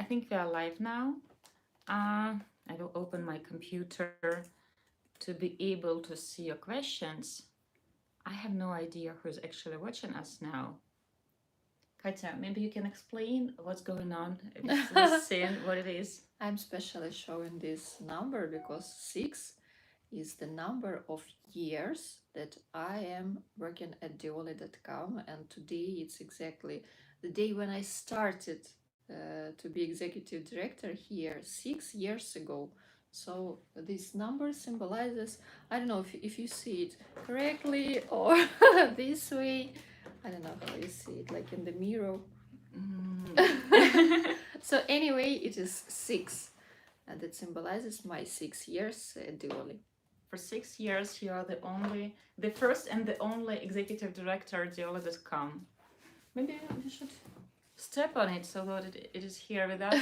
think we are live now. I will open my computer to be able to see your questions. I have no idea who's actually watching us now. Katya, maybe you can explain what's going on with this scene, what it is. I'm specially showing this number because 6 is the number of years that I am working at Diolli.com, and today it's exactly the day when I started to be executive director here 6 years ago. So this number symbolizes, I don't know if you see it correctly or this way. I don't know how you see it, like in the mirror. So anyway, it is 6, and it symbolizes my 6 years at Dioli. For 6 years, you are the first and the only executive director at Diolli.com. Maybe we should step on it so that it is here with us.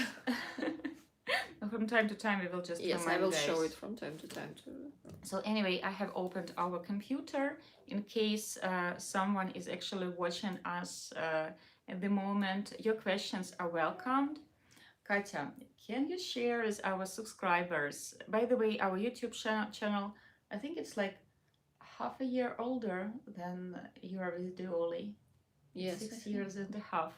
From time to time, we will just Yes, I will show it from time to time too. So anyway, I have opened our computer in case someone is actually watching us at the moment. Your questions are welcomed. Katya, can you share with our subscribers? By the way, our YouTube channel, I think it's like half a year older than you are with Dioli. Yes, 6 years and a half.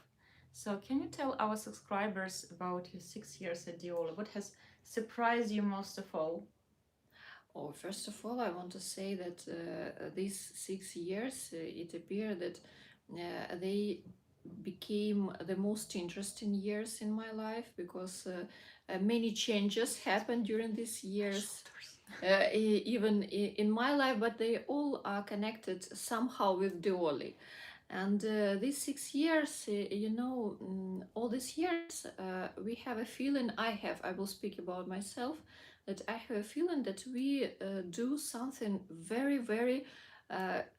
So can you tell our subscribers about your 6 years at Dioli? What has surprised you most of all? Oh, first of all, I want to say that these 6 years, it appeared that they became the most interesting years in my life because many changes happened during these years. Even in my life, but they all are connected somehow with Dioli. And these 6 years, all these years, we have a feeling, I will speak about myself, that I have a feeling that we do something very, very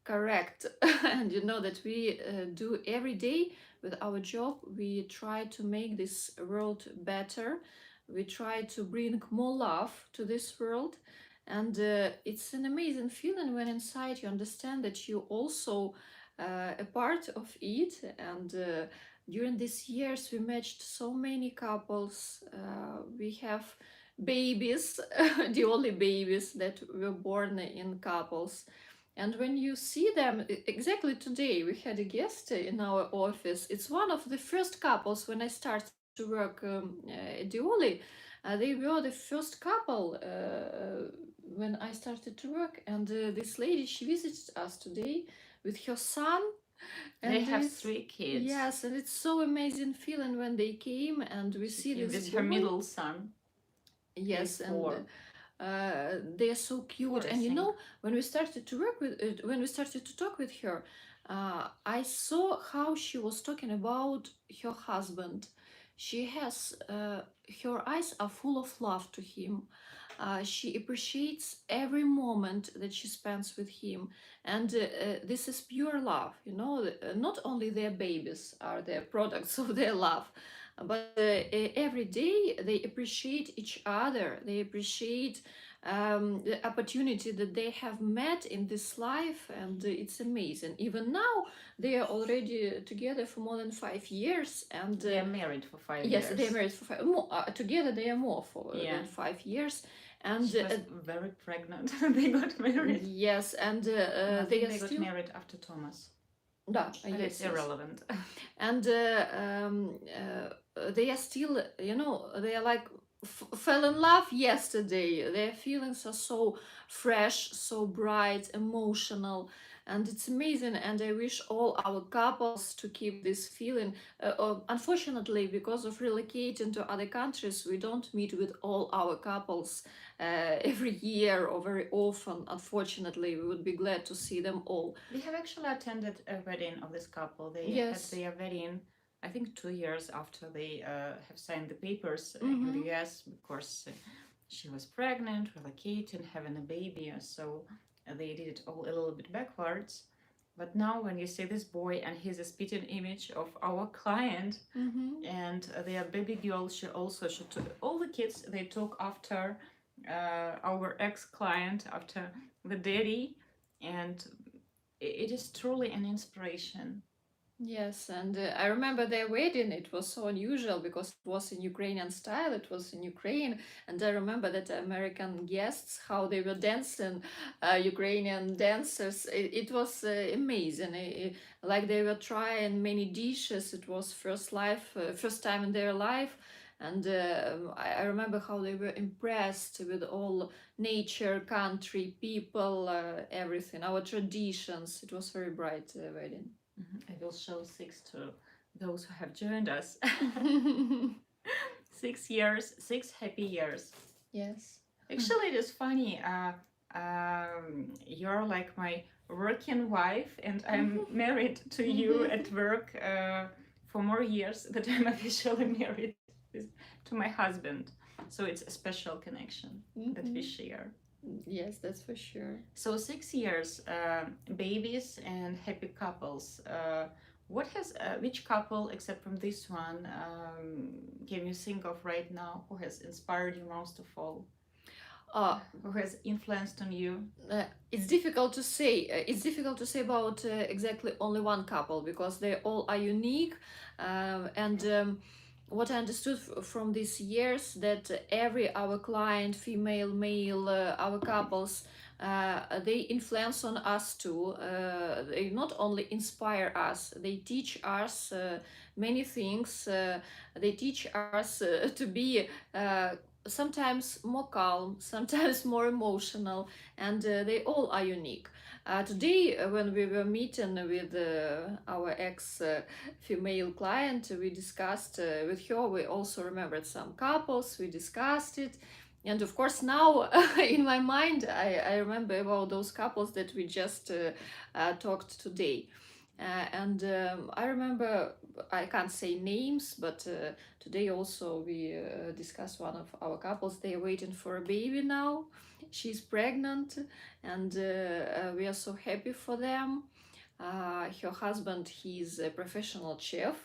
correct. And that we do every day with our job. We try to make this world better. We try to bring more love to this world. And it's an amazing feeling when inside you understand that you also a part of it. And during these years we matched so many couples. We have babies, the only babies that were born in couples. And when you see them, exactly today we had a guest in our office. It's one of the first couples when I started to work at Dioli. They were the first couple when I started to work. And this lady, she visited us today with her son. And they have 3 kids. Yes, and it's so amazing feeling when they came and we see this. This is her middle son. Yes, and they are so cute. And when we started to work with, when we started to talk with her, I saw how she was talking about her husband. She has her eyes are full of love to him. She appreciates every moment that she spends with him, and this is pure love. Not only their babies are their products of their love, but every day they appreciate each other. They appreciate the opportunity that they have met in this life, and it's amazing. Even now, they are already together for more than 5 years, and they are married for 5 years. Yes, they are married for 5. More, together, they are more than 5 years. And she was very pregnant. They got married. Yes, and they got married after Thomas. But it's irrelevant. And they are still, they are like fell in love yesterday. Their feelings are so fresh, so bright, emotional, and it's amazing. And I wish all our couples to keep this feeling. Unfortunately, because of relocating to other countries, we don't meet with all our couples every year or very often. Unfortunately, we would be glad to see them all. We have actually attended a wedding of this couple. They had their wedding, I think 2 years after they have signed the papers in the US. Of course, she was pregnant, relocating, having a baby, so they did it all a little bit backwards. But now when you see this boy, and he's a spitting image of our client, and their baby girl, she took all the kids, they took after our ex-client, after the daddy, and it is truly an inspiration. Yes, and I remember their wedding. It was so unusual because it was in Ukrainian style. It was in Ukraine, and I remember that American guests how they were dancing, Ukrainian dancers. It was amazing. Like they were trying many dishes. It was first time in their life, and I remember how they were impressed with all nature, country, people, everything, our traditions. It was very bright wedding. I will show 6 to those who have joined us. 6 years, 6 happy years. Yes. Actually, it is funny. You're like my working wife, and I'm married to you at work for more years that I'm officially married to my husband. So it's a special connection that we share. Yes, that's for sure. So 6 years, babies and happy couples. Which couple, except from this one, can you think of right now who has inspired you most of all? Who has influenced on you? It's difficult to say. It's difficult to say about exactly only one couple because they all are unique, and what I understood from these years that every our client, female, male, our couples, they influence on us too. They not only inspire us, they teach us many things. They teach us to be sometimes more calm, sometimes more emotional, and they all are unique. Today, when we were meeting with our ex female client, we discussed with her, we also remembered some couples, we discussed it. And of course, now in my mind, I remember about those couples that we just talked today. And I remember, I can't say names, but today also we discussed one of our couples. They are waiting for a baby now. She's pregnant, and we are so happy for them. Her husband, he's a professional chef,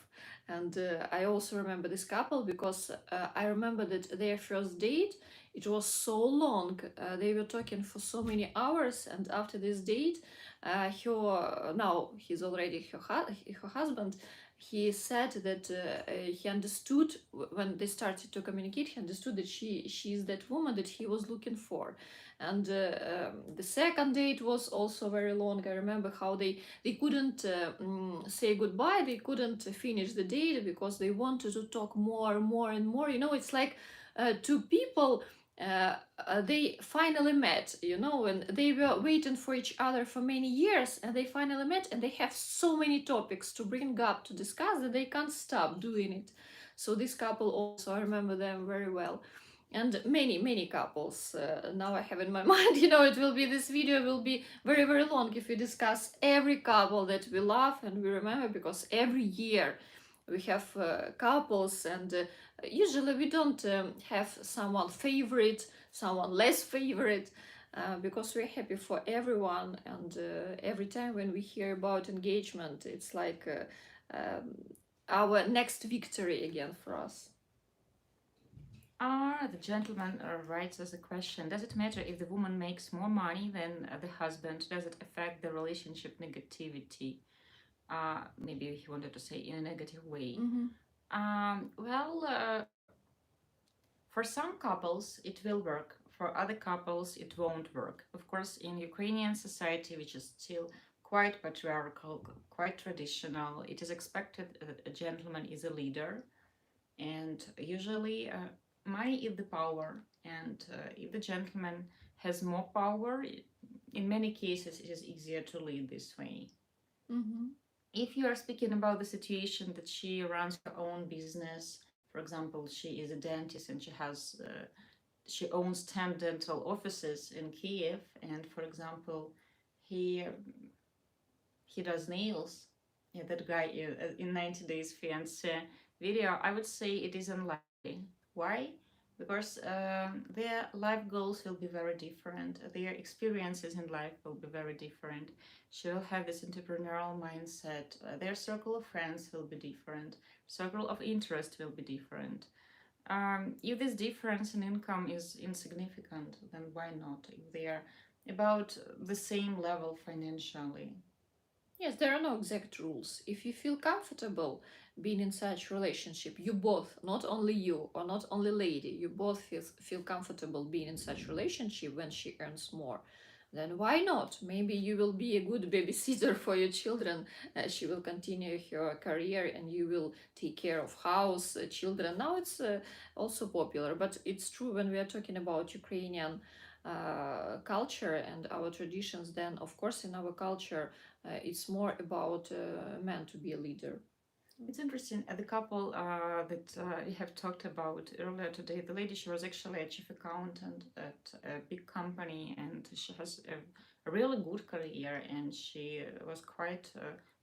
and I also remember this couple because I remember that their first date, it was so long. They were talking for so many hours, and after this date, her now he's already her husband. He said that he understood when they started to communicate. He understood that she's that woman that he was looking for, and the second date was also very long. I remember how they couldn't say goodbye. They couldn't finish the date because they wanted to talk more, more, and more. You know, it's like two people. They finally met, you know, and they were waiting for each other for many years, and they finally met, and they have so many topics to bring up to discuss that they can't stop doing it. So this couple also, I remember them very well, and many couples now I have in my mind. You know, it will be, this video will be very very long if we discuss every couple that we love and we remember, because every year we have couples, and usually we don't have someone favorite, someone less favorite, because we're happy for everyone, and every time when we hear about engagement, it's like our next victory again for us. The gentleman writes us a question. Does it matter if the woman makes more money than the husband? Does it affect the relationship negativity? Maybe he wanted to say in a negative way. Well, for some couples, it will work. For other couples, it won't work. Of course, in Ukrainian society, which is still quite patriarchal, quite traditional, it is expected that a gentleman is a leader, and usually money is the power. And if the gentleman has more power, in many cases, it is easier to lead this way. If you are speaking about the situation that she runs her own business, for example, she is a dentist and she owns 10 dental offices in Kiev, and for example, he does nails. Yeah, that guy in 90 Days Fiancé video, I would say it is unlikely. Why? Because their life goals will be very different. Their experiences in life will be very different. She will have this entrepreneurial mindset. Their circle of friends will be different. Circle of interest will be different. If this difference in income is insignificant, then why not? If they are about the same level financially. Yes, there are no exact rules. If you feel comfortable being in such relationship, you both, not only you or not only lady, you both feel comfortable being in such relationship when she earns more, then why not? Maybe you will be a good babysitter for your children. She will continue her career and you will take care of house, children. Now it's also popular, but it's true when we are talking about Ukrainian culture and our traditions, then of course in our culture it's more about men to be a leader. It's interesting. The couple that we have talked about earlier today, the lady, she was actually a chief accountant at a big company, and she has a really good career, and she was quite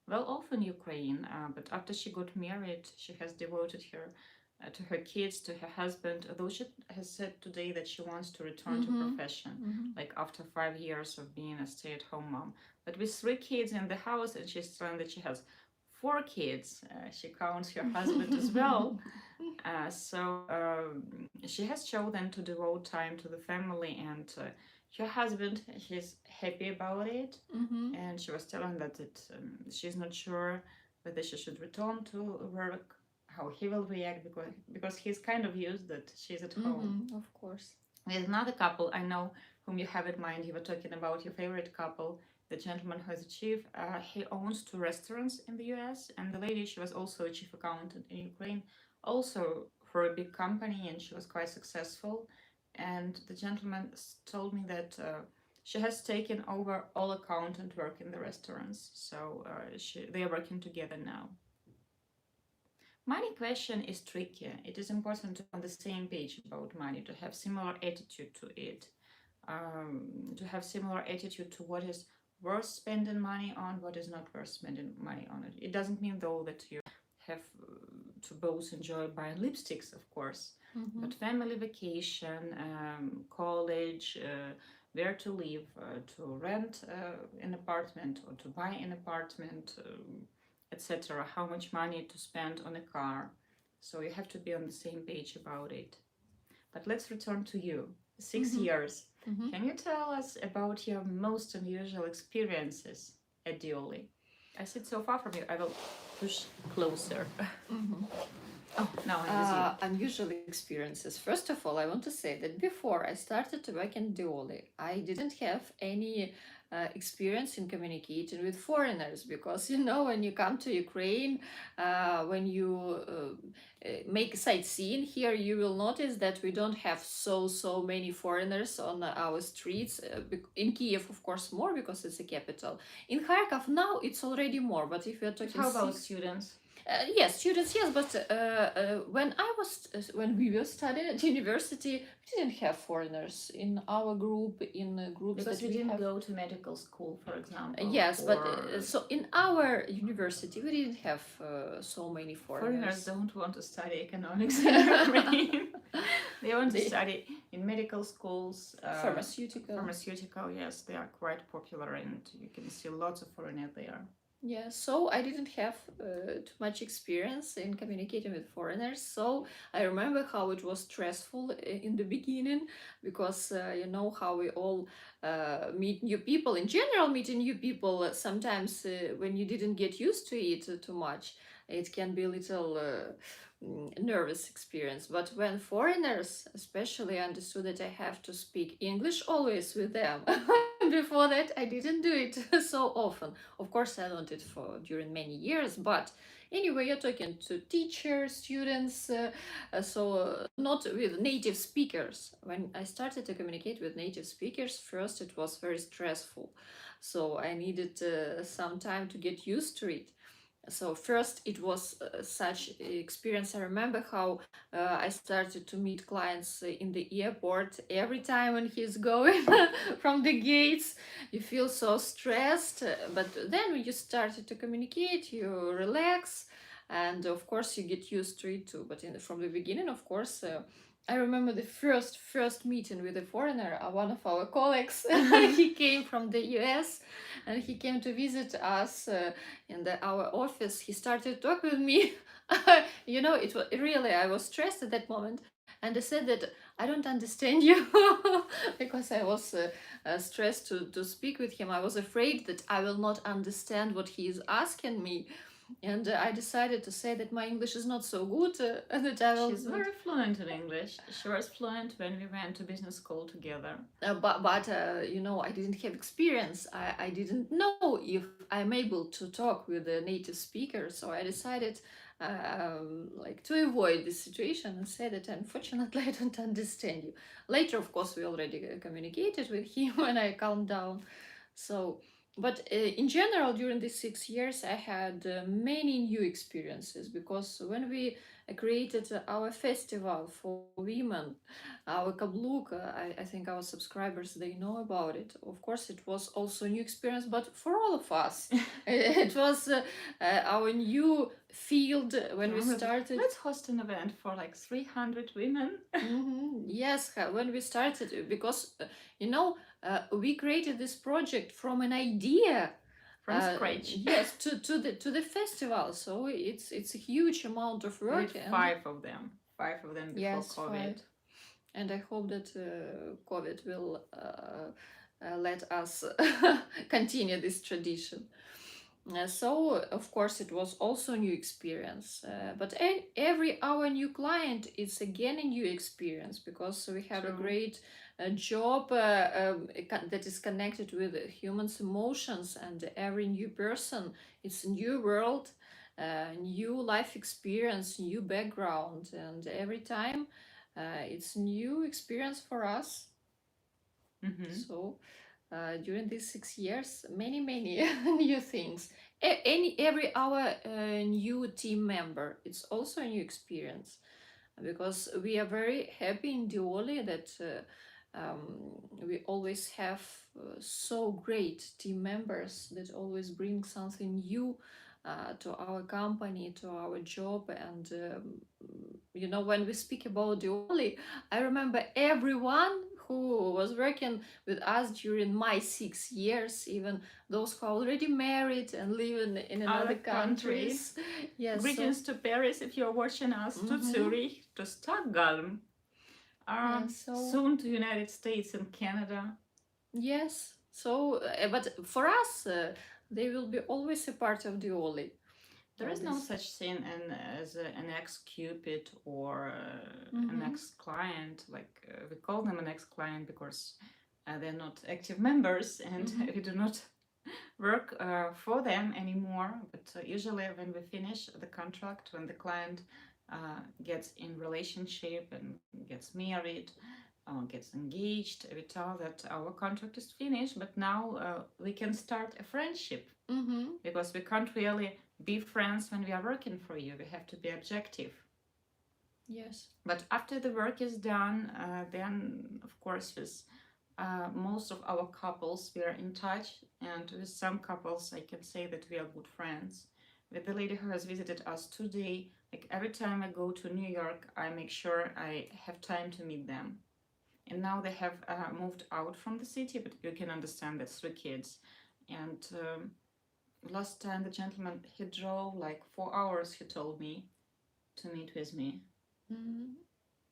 well off in Ukraine. But after she got married, she has devoted her to her kids, to her husband. Although she has said today that she wants to return to profession, like after 5 years of being a stay-at-home mom. But with 3 kids in the house, and she's saying that she has 4 kids. She counts her husband as well. So she has chosen to devote time to the family, and her husband, he's happy about it. And she was telling that she's not sure whether she should return to work, how he will react, because he's kind of used that she's at home. Of course. There's another couple I know whom you have in mind. You were talking about your favorite couple. The gentleman who is a chief, he owns 2 restaurants in the US, and the lady, she was also a chief accountant in Ukraine, also for a big company, and she was quite successful. And the gentleman told me that she has taken over all accountant work in the restaurants, so they are working together now. Money question is tricky. It is important to be on the same page about money, to have similar attitude to it, to have similar attitude to what is worth spending money on, what is not worth spending money on. It doesn't mean though that you have to both enjoy buying lipsticks, of course, but family vacation, college, where to live, to rent an apartment or to buy an apartment, etc. How much money to spend on a car. So you have to be on the same page about it. But let's return to you. 6 years. Can you tell us about your most unusual experiences at Dioli? I sit so far from you, I will push closer. Oh, now I'm with you. Unusual experiences. First of all, I want to say that before I started to work in Dioli, I didn't have any experience in communicating with foreigners, because when you come to Ukraine, when you make sightseeing here, you will notice that we don't have so many foreigners on our streets. In Kiev, of course, more, because it's a capital. In Kharkov now it's already more, but if you're talking how about students? Yes, students, yes, but when we were studying at university, we didn't have foreigners in our group, in groups because that we didn't have. Go to medical school, for example. Yes, but so in our university, we didn't have so many foreigners. Foreigners don't want to study economics in Ukraine. They want to study in medical schools. Pharmaceutical, yes, they are quite popular, and you can see lots of foreigners there. Yeah, so I didn't have too much experience in communicating with foreigners. So I remember how it was stressful in the beginning, because how we all meet new people. In general, meeting new people, sometimes when you didn't get used to it too much, it can be a little nervous experience. But when foreigners especially understood that I have to speak English always with them, before that I didn't do it so often. Of course, I learned it during many years, but anyway, you're talking to teachers, students, not with native speakers. When I started to communicate with native speakers, first it was very stressful, so I needed some time to get used to it. So first it was such experience. I remember how I started to meet clients in the airport. Every time when he's going from the gates, you feel so stressed, but then when you started to communicate, you relax, and of course you get used to it too. But from the beginning, of course, I remember the first meeting with a foreigner, one of our colleagues. He came from the US, and he came to visit us in our office. He started to talk with me. It was really, I was stressed at that moment, and I said that I don't understand you because I was stressed to speak with him. I was afraid that I will not understand what he is asking me. And I decided to say that my English is not so good, and that I will. She's very fluent in English. She was fluent when we went to business school together. But you know, I didn't have experience. I didn't know if I'm able to talk with a native speaker. So I decided, like, to avoid this situation and say that unfortunately I don't understand you. Later, of course, we already communicated with him when I calmed down. So, but in general, during these 6 years, I had many new experiences, because when we created our festival for women, our kabluk, I think our subscribers, they know about it. Of course, it was also a new experience, but for all of us, it was our new field when we started. Let's host an event for like 300 women. Yes, when we started, because you know, we created this project from an idea from scratch. Yes, to the festival. So it's a huge amount of work. And 5 of them before yes, COVID. 5. And I hope that COVID will let us continue this tradition. So, of course, it was also a new experience. But every our new client is again a new experience, because we have a great job that is connected with humans' emotions, and every new person, it's a new world, new life experience, new background, and every time it's new experience for us. So during these 6 years, many new things. Every our new team member, it's also a new experience, because we are very happy in Dioli that we always have so great team members that always bring something new to our company, to our job. And you know, when we speak about Dioli, I remember everyone who was working with us during my 6 years, even those who are already married and live in another countries. Yes. Greetings to Paris if you're watching us, to Zurich, to Stockholm, soon to United States and Canada. Yes. So, but for us, they will be always a part of Dioli. There is no such thing as an ex-Cupid or an ex-client. Like we call them an ex-client because they're not active members, and we do not work for them anymore. But usually when we finish the contract, when the client gets in relationship and gets married, gets engaged, we tell that our contract is finished, but now we can start a friendship, because we can't really be friends when we are working for you. We have to be objective. Yes. But after the work is done, then of course with most of our couples we are in touch, and with some couples I can say that we are good friends. With the lady who has visited us today, like every time I go to New York, I make sure I have time to meet them. And now they have moved out from the city, but you can understand that 3 kids. And last time the gentleman, he drove like 4 hours, he told me, to meet with me.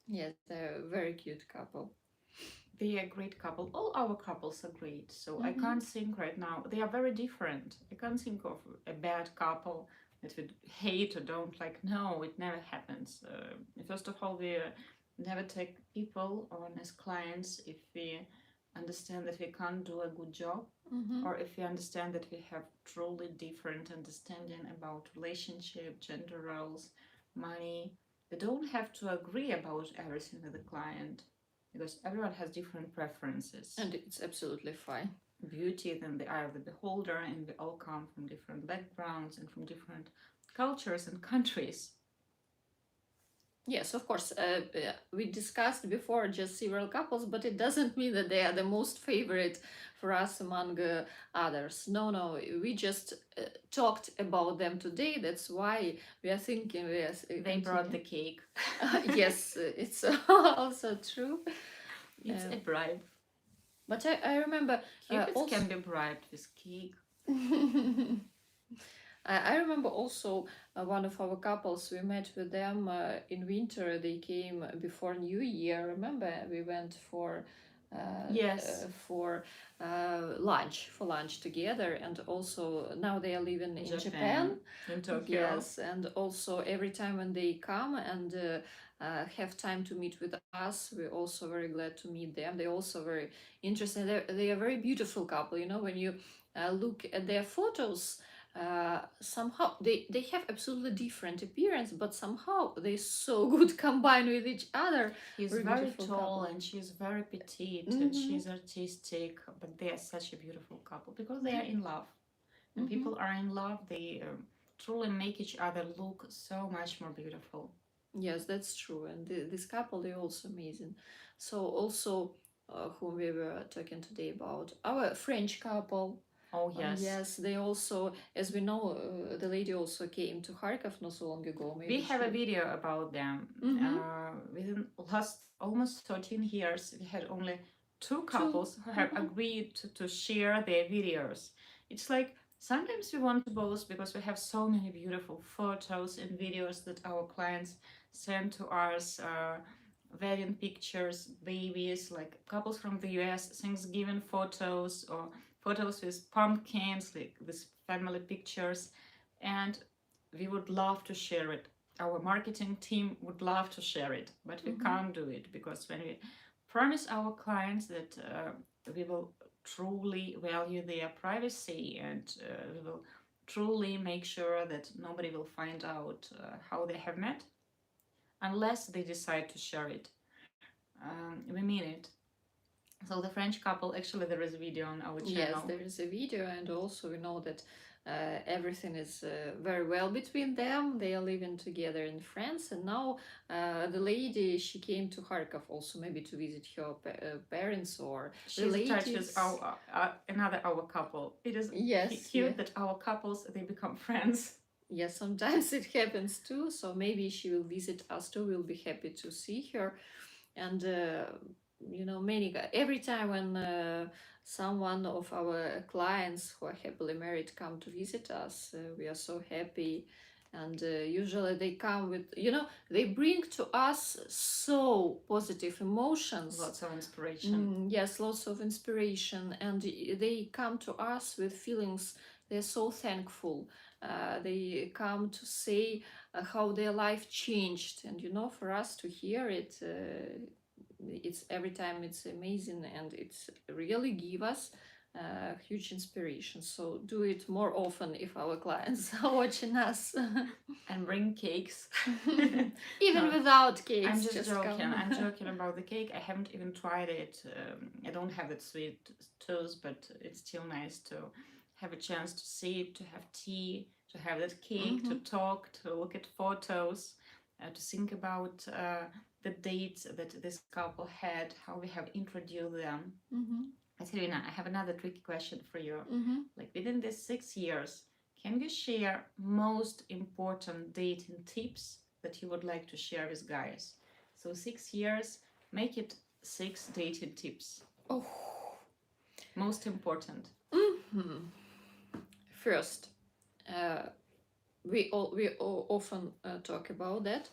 Yes, they're a very cute couple. They are a great couple. All our couples are great. So I can't think right now. They are very different. I can't think of a bad couple that we hate or don't like. No, it never happens. First of all, we never take people on as clients if we understand that we can't do a good job, or if we understand that we have truly different understanding about relationship, gender roles, money. We don't have to agree about everything with the client, because everyone has different preferences. And it's absolutely fine. Beauty is in the eye of the beholder, and we all come from different backgrounds and from different cultures and countries. Yes, of course. We discussed before just several couples, but it doesn't mean that they are the most favorite for us among others. No, we just talked about them today. That's why we are thinking they brought the cake. Yes, it's also true. It's a bribe. But I remember Cupids can be bribed with cake. I remember also one of our couples, we met with them in winter. They came before New Year. Remember, we went Yes, for lunch together, and also now they are living in Japan. in Tokyo. Yes, and also every time when they come and have time to meet with us, we're also very glad to meet them. They're also very interesting. They are very beautiful couple. You know, when you look at their photos, somehow they have absolutely different appearance, but somehow they so good combined with each other. He's very tall and she's very petite and she's artistic, but they are such a beautiful couple because they are in love. When people are in love, they truly make each other look so much more beautiful. Yes, that's true. And this couple, they're also amazing. So also, whom we were talking today about, our French couple. Oh, yes. Yes, they also, as we know, the lady also came to Kharkov not so long ago. Maybe we have a video about them. Within last almost 13 years, we had only two couples who have agreed to share their videos. It's like sometimes we want to boast because we have so many beautiful photos and videos that our clients send to us. Wedding pictures, babies, like couples from the US, Thanksgiving photos, or photos with pumpkins, like these family pictures. And we would love to share it. Our marketing team would love to share it, but we can't do it because when we promise our clients that we will truly value their privacy and we will truly make sure that nobody will find out how they have met unless they decide to share it. We mean it. So the French couple, actually there is a video on our channel. Yes, there is a video, and also we know that everything is very well between them. They are living together in France, and now the lady, she came to Kharkov also maybe to visit her parents or she's relatives. She's attached with our couple. It is cute that our couples, they become friends. Yes, sometimes it happens too. So maybe she will visit us too. We'll be happy to see her. And every time when someone of our clients who are happily married come to visit us, we are so happy. And usually they come with, they bring to us so positive emotions. Lots of inspiration. Yes, lots of inspiration. And they come to us with feelings. They're so thankful. They come to say how their life changed. And, for us to hear it, it's every time it's amazing, and it's really give us huge inspiration. So do it more often if our clients are watching us. And bring cakes. Even without cakes. I'm just joking. I'm joking about the cake. I haven't even tried it. I don't have that sweet tooth, but it's still nice to have a chance to see it, to have tea, to have that cake, to talk, to look at photos, to think about the dates that this couple had, how we have introduced them. Katerina, I have another tricky question for you. Like within these 6 years, can you share most important dating tips that you would like to share with guys? So 6 years, make it 6 dating tips. Oh, most important. First, we often talk about that.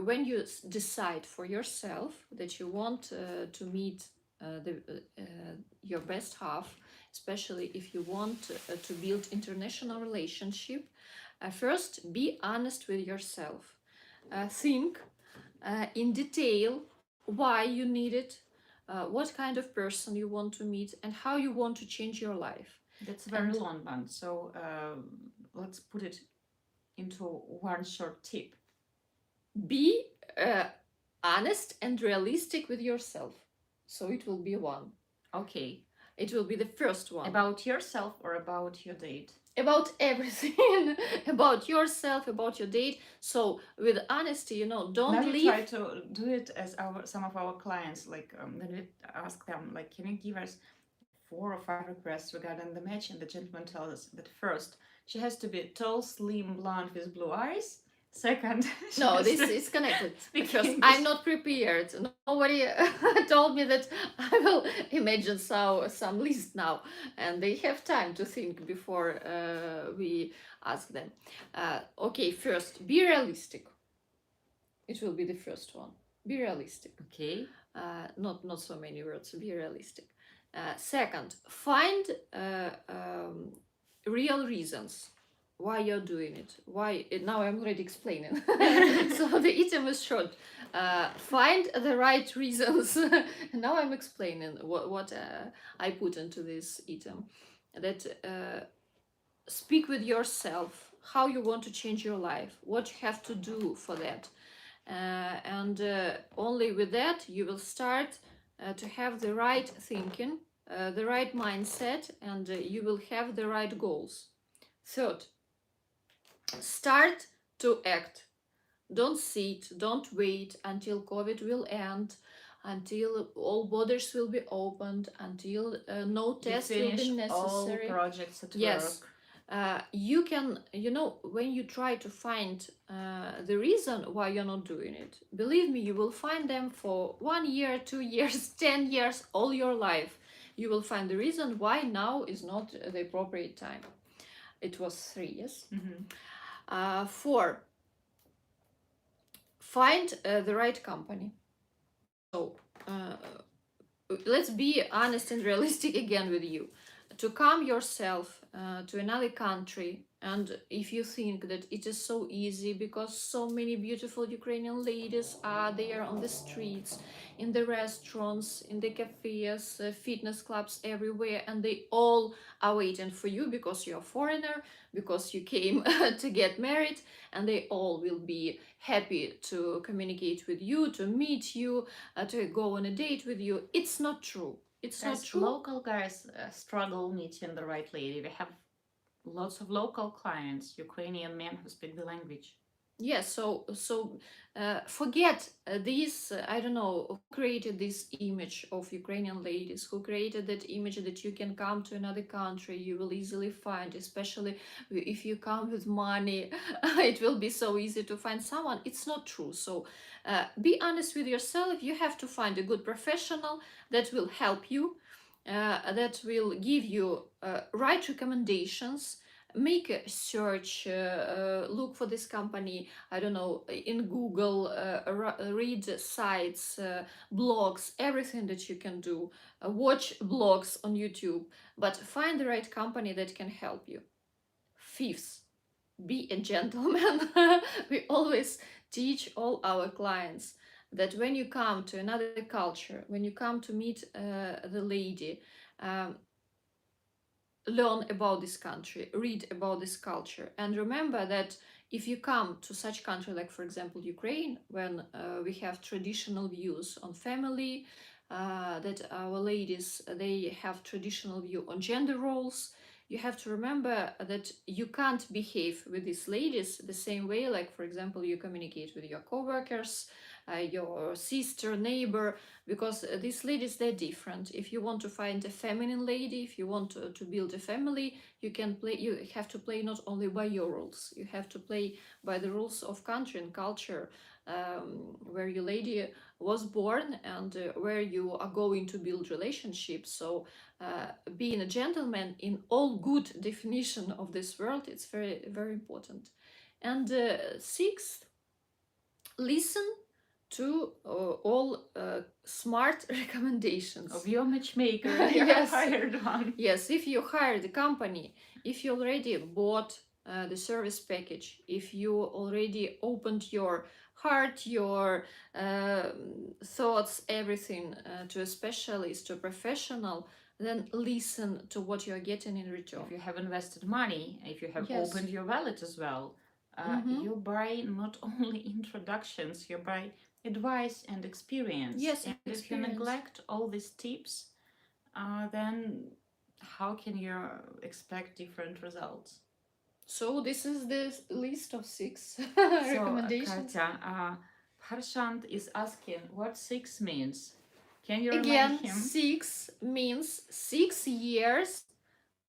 When you decide for yourself that you want to meet your best half, especially if you want to build international relationship, first be honest with yourself. Think in detail why you need it, what kind of person you want to meet, and how you want to change your life. That's a very long one, so let's put it into one short tip. Be honest and realistic with yourself. So it will be one. Okay. It will be the first one. About yourself or about your date? About everything. About yourself, about your date. So with honesty, don't leave. Now try to do it as some of our clients, like when we ask them, like, can you give us 4 or 5 requests regarding the match? And the gentleman tells us that first, she has to be tall, slim, blonde with blue eyes, Second, No, this is connected. Because I'm not prepared. Nobody told me that I will imagine some list now, and they have time to think before we ask them. Okay, first, be realistic. It will be the first one. Be realistic. Okay. Not so many words. Be realistic. Second, find real reasons why you're doing it. Why now I'm already explaining. So the item is short. Find the right reasons. Now I'm explaining what I put into this item. That speak with yourself how you want to change your life, what you have to do for that. And only with that you will start to have the right thinking, the right mindset, and you will have the right goals. Third, start to act. Don't sit, don't wait until COVID will end, until all borders will be opened, until no test will be necessary. All projects at yes. work. You can, when you try to find the reason why you're not doing it, believe me, you will find them for 1 year, 2 years, 10 years, all your life. You will find the reason why now is not the appropriate time. It was 3 years. Mm-hmm. 4, find the right company. So let's be honest and realistic again with you. To come yourself to another country, and if you think that it is so easy because so many beautiful Ukrainian ladies are there on the streets, in the restaurants, in the cafes, fitness clubs everywhere, and they all are waiting for you because you're a foreigner, because you came to get married, and they all will be happy to communicate with you, to meet you, to go on a date with you. It's not true. It's not true. Local guys struggle meeting the right lady. We have lots of local clients, Ukrainian men who speak the language. Yes, so forget this. I don't know who created this image of Ukrainian ladies, who created that image that you can come to another country, you will easily find, especially if you come with money, it will be so easy to find someone. It's not true. So be honest with yourself. You have to find a good professional that will help you, that will give you right recommendations. Make a search, look for this company, I don't know, in Google, read sites, blogs, everything that you can do, watch blogs on YouTube, but find the right company that can help you. 5th, be a gentleman. We always teach all our clients that when you come to another culture, when you come to meet the lady, learn about this country, read about this culture, and remember that if you come to such country like, for example, Ukraine, when we have traditional views on family, that our ladies, they have traditional view on gender roles, you have to remember that you can't behave with these ladies the same way, like, for example, you communicate with your co-workers, your sister, neighbor, because these ladies, they're different. If you want to find a feminine lady, if you want to build a family, you have to play not only by your rules, you have to play by the rules of country and culture, where your lady was born, and where you are going to build relationships. So being a gentleman in all good definition of this word, it's very, very important. And 6th, listen to all smart recommendations of your matchmaker. Yes. Hired one. Yes, if you hired a company, if you already bought the service package, if you already opened your heart, your thoughts, everything to a specialist, to a professional, then listen to what you're getting in return. If you have invested money, if you have Yes. opened your wallet as well, you buy not only introductions, you buy advice and experience. Yes, and experience. If you neglect all these tips, then how can you expect different results? So this is the list of 6 recommendations. So, Katya, Harshant is asking what 6 means. Can you Again, remind him? 6 means 6 years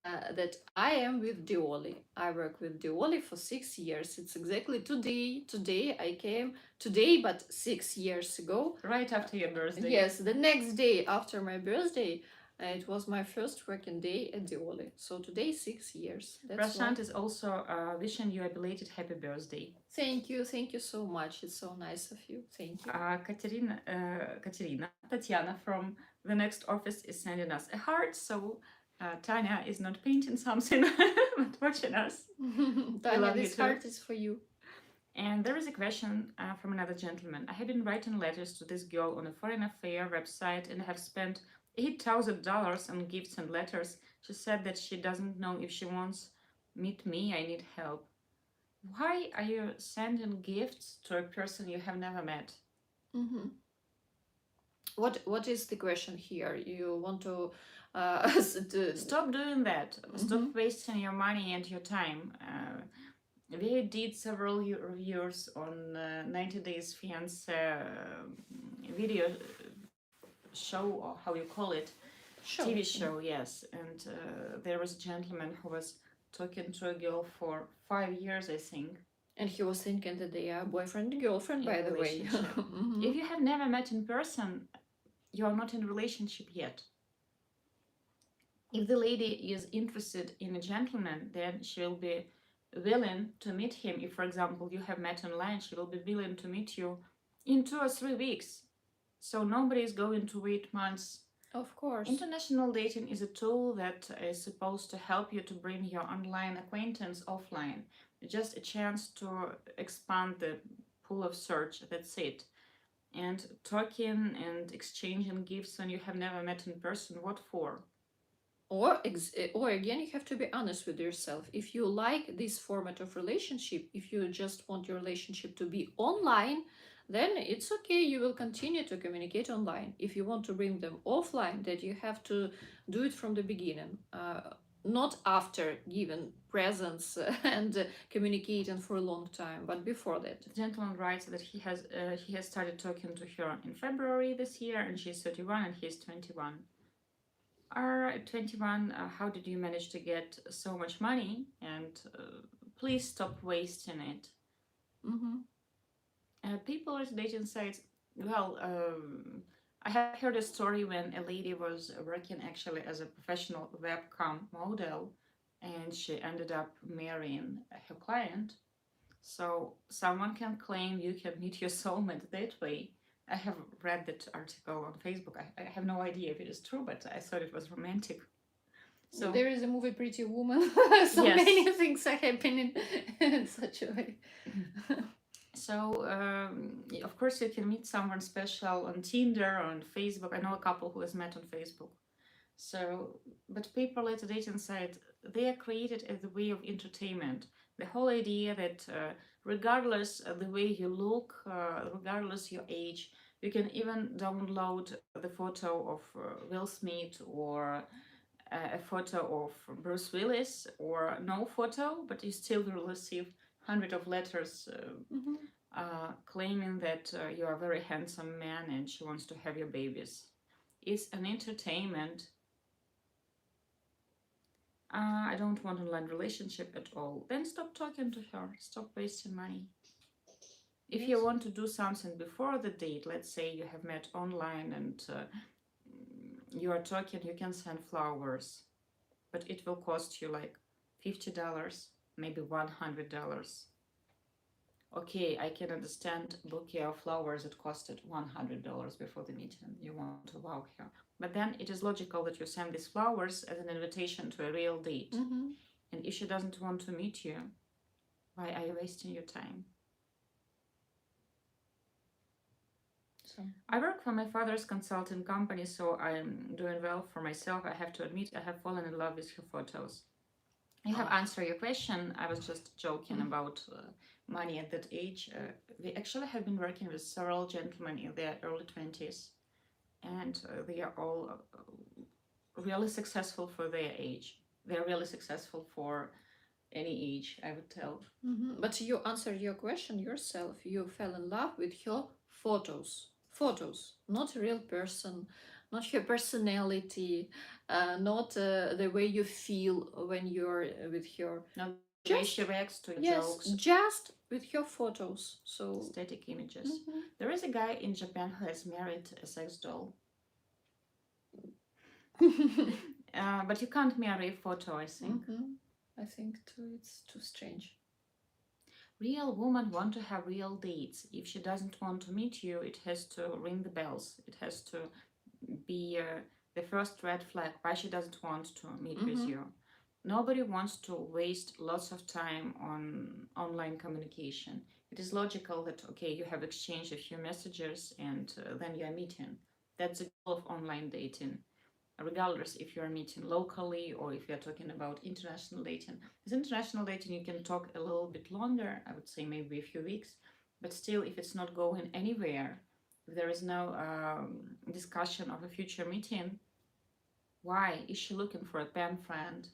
that I am with Dioli. I work with Dioli for 6 years. It's exactly today. Today I came today, but 6 years ago. Right after your birthday. Yes, the next day after my birthday, it was my first working day at Dioli. So today, 6 years. That's Prashant is also wishing you a belated happy birthday. Thank you so much. It's so nice of you. Thank you. Katerina, Tatiana from the next office is sending us a heart, so Tanya is not painting something, but watching us. Tanya, this heart is for you. And there is a question from another gentleman. I have been writing letters to this girl on a foreign affair website and have spent $8,000 on gifts and letters. She said that she doesn't know if she wants meet me. I need help. Why are you sending gifts to a person you have never met? Mm-hmm. What is the question here? You want to stop doing that. Stop wasting your money and your time. We did several reviews on 90 Days Fiancé video show, or how you call it, TV show, yes. And there was a gentleman who was talking to a girl for 5 years, I think. And he was thinking that they are boyfriend and girlfriend, by the way. If you have never met in person, you are not in a relationship yet. If the lady is interested in a gentleman, then she will be willing to meet him. If, for example, you have met online, she will be willing to meet you in 2 or 3 weeks. So nobody is going to wait months. Of course. International dating is a tool that is supposed to help you to bring your online acquaintance offline. Just a chance to expand the pool of search, that's it. And talking and exchanging gifts when you have never met in person, what for? Or again, you have to be honest with yourself. If you like this format of relationship, if you just want your relationship to be online, then it's okay, you will continue to communicate online. If you want to bring them offline, that you have to do it from the beginning, not after giving presents and communicating for a long time, but before that. The gentleman writes that he has started talking to her in February this year, and she's 31 and he's 21. Are 21, how did you manage to get so much money? And please stop wasting it. People at dating sites, well, I have heard a story when a lady was working actually as a professional webcam model, and she ended up marrying her client. So someone can claim you can meet your soulmate that way. I have read that article on Facebook. I have no idea if it is true, but I thought it was romantic. So there is a movie Pretty Woman. So yes. Many things are happening in such a way. So of course you can meet someone special on Tinder or on Facebook. I know a couple who has met on Facebook. So, but people at the dating site, they are created as a way of entertainment. The whole idea that regardless of the way you look, regardless your age, you can even download the photo of Will Smith or a photo of Bruce Willis, or no photo, but you still will receive hundreds of letters claiming that you are a very handsome man and she wants to have your babies. It's an entertainment. I don't want an online relationship at all. Then stop talking to her. Stop wasting money. If you want to do something before the date, let's say you have met online and you are talking, you can send flowers, but it will cost you like $50, maybe $100. Okay, I can understand bouquet of flowers that costed $100 before the meeting. You want to wow her. But then it is logical that you send these flowers as an invitation to a real date. And if she doesn't want to meet you, why are you wasting your time? So I work for my father's consulting company, so I'm doing well for myself. I have to admit, I have fallen in love with her photos. I have answered your question. I was just joking about money at that age. We actually have been working with several gentlemen in their early 20s, and they are all really successful for their age. They're really successful for any age, I would tell. But you answered your question yourself. You fell in love with her photos, not a real person, not her personality, not the way you feel when you're with her. Not the way she reacts to jokes. Just with her photos. So static images. There is a guy in Japan who has married a sex doll. But you can't marry a photo, I think. I think too, it's too strange. Real women want to have real dates. If she doesn't want to meet you, it has to ring the bells. It has to be the first red flag why she doesn't want to meet with you. Nobody wants to waste lots of time on online communication. It is logical that, okay, you have exchanged a few messages and then you are meeting. That's the goal of online dating, regardless if you're meeting locally or if you're talking about international dating. With international dating, you can talk a little bit longer, I would say maybe a few weeks, but still, if it's not going anywhere, if there is no discussion of a future meeting, why is she looking for a pen friend?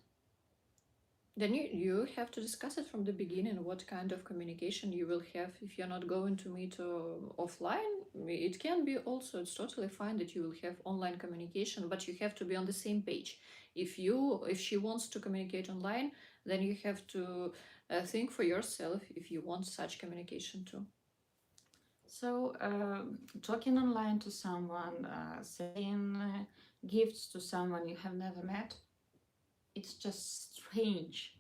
Then you have to discuss it from the beginning, what kind of communication you will have if you're not going to meet offline. It can be also, it's totally fine that you will have online communication, but you have to be on the same page. If she wants to communicate online, then you have to think for yourself if you want such communication too. So, talking online to someone, sending gifts to someone you have never met, it's just strange.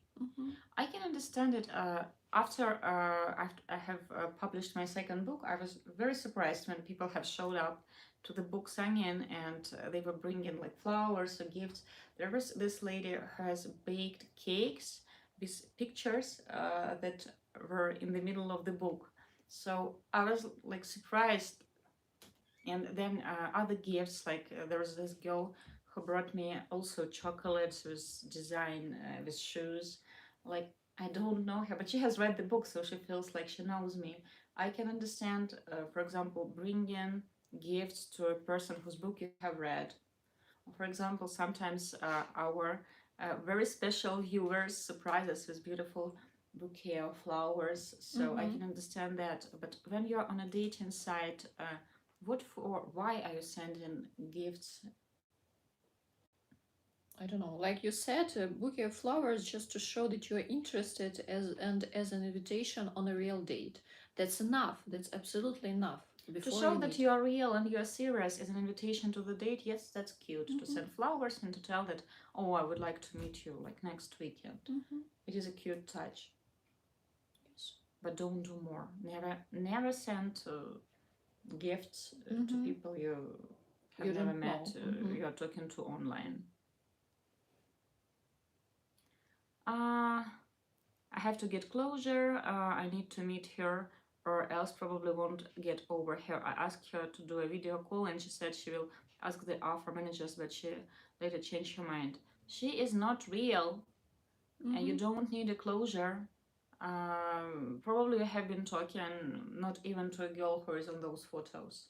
I can understand it. After I have published my second book, I was very surprised when people have showed up to the book signing and they were bringing like flowers or gifts. There was this lady who has baked cakes with pictures that were in the middle of the book. So I was like surprised. And then other gifts, like there was this girl who brought me also chocolates with design with shoes. Like, I don't know her, but she has read the book, so she feels like she knows me. I can understand, for example, bringing gifts to a person whose book you have read. For example, sometimes our very special viewers surprise us with beautiful bouquet of flowers, so I can understand that. But when you're on a dating site, what for? Why are you sending gifts? I don't know, like you said, a bouquet of flowers just to show that you are interested as an invitation on a real date. That's enough. That's absolutely enough. To show that you are real and you are serious as an invitation to the date, yes, that's cute. To send flowers and to tell that, oh, I would like to meet you like next weekend. It is a cute touch. Yes. But don't do more. Never send gifts to people you have never met, you are talking to online. I have to get closure. I need to meet her, or else probably won't get over her. I asked her to do a video call, and she said she will ask the offer managers, but she later changed her mind. She is not real, and you don't need a closure. Probably you have been talking not even to a girl who is on those photos.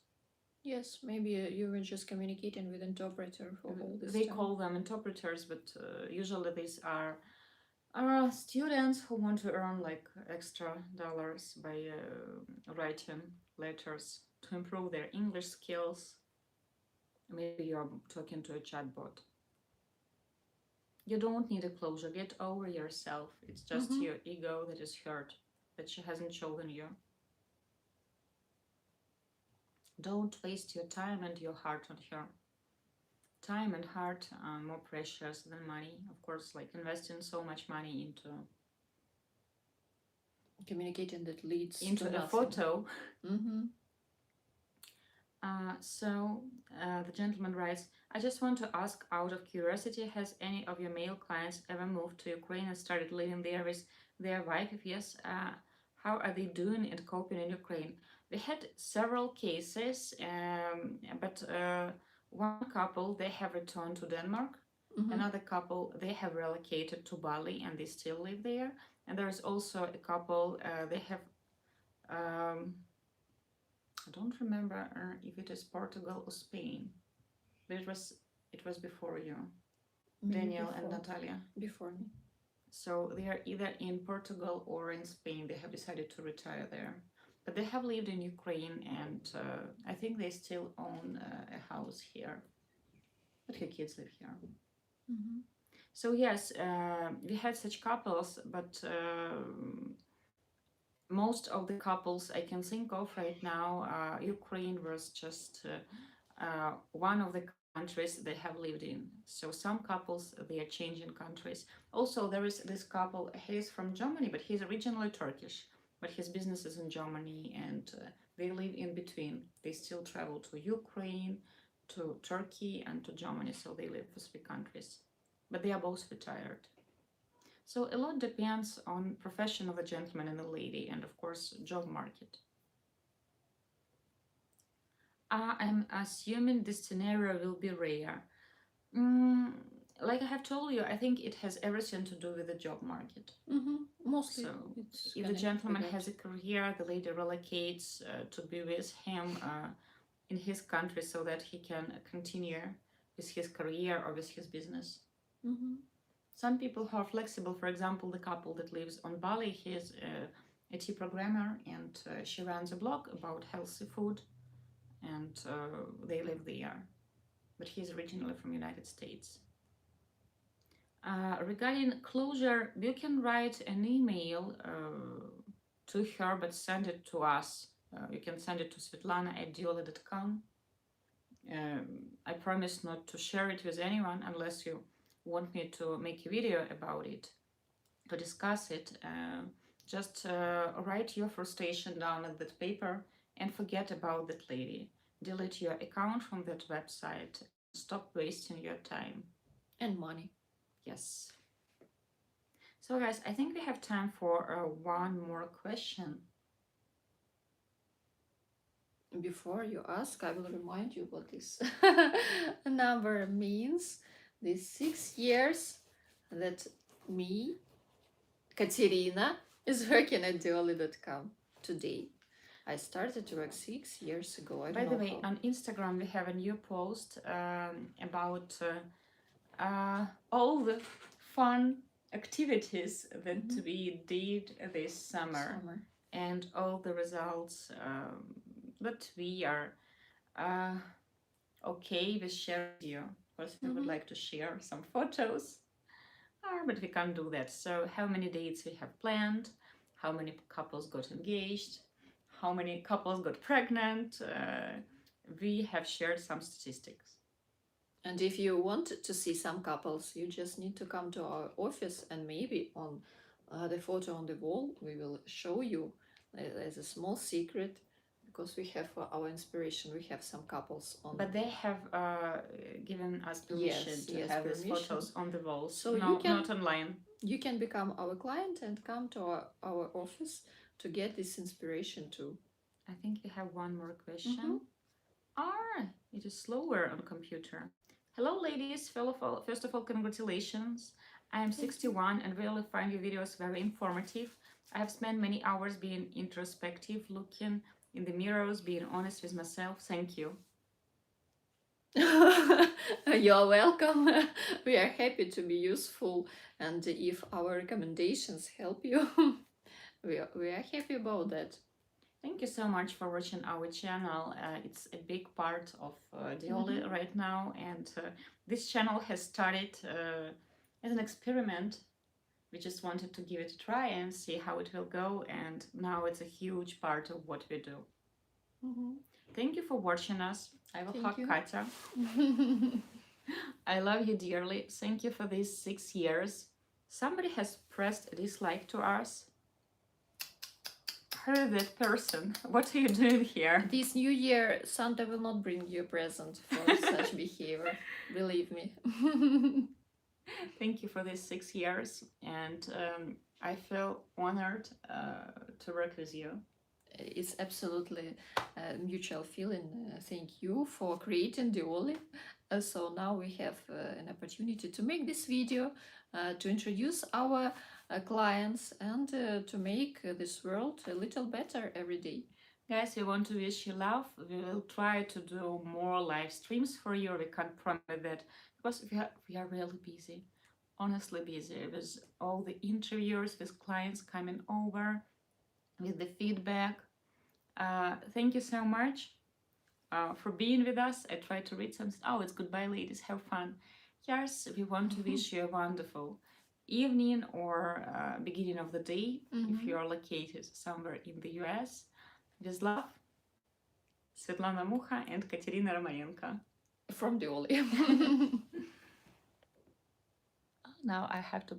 Yes, maybe you were just communicating with interpreter for all this They time. call them interpreters, but usually these are students who want to earn like extra dollars by writing letters to improve their English skills. Maybe you're talking to a chatbot. You don't need a closure. Get over yourself. It's just your ego that is hurt, that she hasn't chosen you. Don't waste your time and your heart on her. Time and heart are more precious than money. Of course, like investing so much money into communicating that leads into to a photo. The gentleman writes, I just want to ask out of curiosity, has any of your male clients ever moved to Ukraine and started living there with their wife? If yes, how are they doing and coping in Ukraine? We had several cases, but one couple, they have returned to Denmark. Another couple, they have relocated to Bali and they still live there. And there is also a couple, they have I don't remember if it is Portugal or Spain, but it was before you, Daniel and Natalia. Before me. So they are either in Portugal or in Spain. They have decided to retire there, but they have lived in Ukraine, and I think they still own a house here. but her kids live here. Mm-hmm. So yes, we had such couples, but most of the couples I can think of right now, Ukraine was just one of the countries they have lived in. So some couples, they are changing countries. Also, there is this couple, he's from Germany, but he's originally Turkish, but his business is in Germany, and they live in between. They still travel to Ukraine, to Turkey, and to Germany, so they live for 3 countries. But they are both retired. So a lot depends on profession of a gentleman and a lady, and of course, job market. I'm assuming this scenario will be rare. Mm, like I have told you, I think it has everything to do with the job market. Mm-hmm. Mostly, So, it's if the gentleman with has a career, the lady relocates to be with him in his country so that he can continue with his career or with his business. Mm-hmm. Some people who are flexible, for example, the couple that lives on Bali, he is a tea programmer, and she runs a blog about healthy food, and they live there. But he's originally from United States. Regarding closure, you can write an email to her, but send it to us. You can send it to Svetlana at Diolli.com. I promise not to share it with anyone unless you want me to make a video about it, to discuss it. Just write your frustration down on that paper and forget about that lady. Delete your account from that website. Stop wasting your time. And money. Yes. So guys, I think we have time for one more question. Before you ask, I will remind you what this number means. These 6 years that me, Katerina, is working at Diolli.com today. I started to work 6 years ago. I By don't the know way, how. on Instagram we have a new post about all the fun activities that we did this summer, and all the results that we are okay with sharing with you. Of course, we would like to share some photos, but we can't do that. So, how many dates we have planned, how many couples got engaged, how many couples got pregnant. We have shared some statistics. And if you want to see some couples, you just need to come to our office, and maybe on the photo on the wall, we will show you as a small secret, because we have for our inspiration, we have some couples on. But they have given us permission to have these photos on the walls, so no, not online. You can become our client and come to our office to get this inspiration too. I think we have one more question. It is slower on computer. Hello ladies, first of all, congratulations. I am 61 and really find your videos very informative. I have spent many hours being introspective, looking in the mirrors, being honest with myself. Thank you. You're welcome. We are happy to be useful, and if our recommendations help you, we are happy about that. Thank you so much for watching our channel. It's a big part of Dioli right now, and this channel has started as an experiment. We just wanted to give it a try and see how it will go, and now it's a huge part of what we do. Thank you for watching us. I will hug Katya. I love you dearly. Thank you for these 6 years. Somebody has pressed a dislike to us. Who is that person? What are you doing here? This new year, Santa will not bring you a present for such behavior. Believe me. Thank you for these 6 years, and I feel honored to work with you. It's absolutely a mutual feeling. Thank you for creating Dioli. So now we have an opportunity to make this video, to introduce our clients, and to make this world a little better every day. Guys, we want to wish you love. We will try to do more live streams for you. We can't promise that because we are really busy, honestly busy, with all the interviews, with clients coming over, with the feedback. Thank you so much. for being with us. I try to read something. Oh, it's goodbye, ladies. Have fun. Yes, we want to wish you a wonderful evening or beginning of the day if you are located somewhere in the US. With love, Svetlana Mucha and Katerina Romanenko. From Dioli. Now I have to